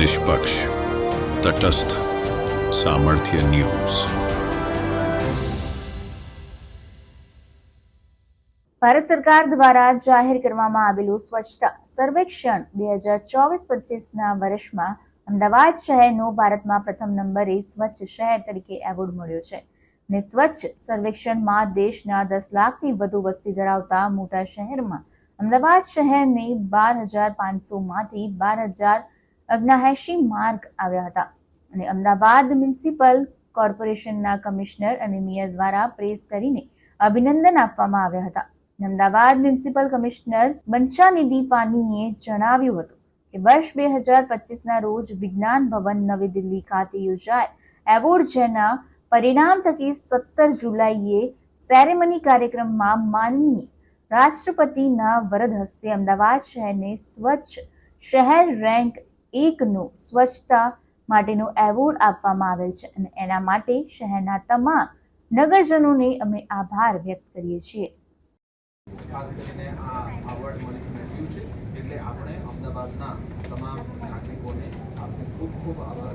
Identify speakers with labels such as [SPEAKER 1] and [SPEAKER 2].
[SPEAKER 1] निष्पक्ष, तटस्थ, सामर्थ्य न्यूज।
[SPEAKER 2] ભારત સરકાર દ્વારા જાહેર કરવામાં આવેલું સ્વચ્છતા સર્વેક્ષણ 2024-25ના વર્ષમાં અમદાવાદ શહેરનો ભારતમાં પ્રથમ નંબરે સ્વચ્છ શહેર તરીકે એવોર્ડ મળ્યો છે અને સ્વચ્છ સર્વેક્ષણમાં દેશના 10 લાખથી વધુ વસ્તી ધરાવતા મોટા શહેરમાં અમદાવાદ શહેરને 12,500માંથી 12,079 માર્ક આવ્યા હતા અને અમદાવાદ મ્યુનિસિપલ કોર્પોરેશનના કમિશનર અને મેયર દ્વારા પ્રેસ કરીને અભિનંદન આપવામાં આવ્યા હતા। અમદાવાદ મ્યુનિસિપલ કમિશનર બંછાનિધિ પાનીએ જણાવ્યું હતું કે વર્ષ 2025ના રોજ વિજ્ઞાન ભવન નવી દિલ્હી ખાતે યોજાયેલ એવોર્ડ જેના પરિણામ થકી 17 જુલાઈએ સેરેમની કાર્યક્રમમાં માનનીય રાષ્ટ્રપતિના વરદ હસ્તે અમદાવાદ શહેરને સ્વચ્છ શહેર રેન્ક 1નો સ્વચ્છતા માટેનો એવોર્ડ આપવામાં આવેલ છે અને એના માટે શહેરના તમામ નગરજનોને અમે આભાર વ્યક્ત કરીએ છીએ।
[SPEAKER 3] ખાસ કરીને આ એવોર્ડ મળ્યું છે એટલે આપણે અમદાવાદના તમામ નાગરિકોને આપણે ખૂબ ખૂબ આભાર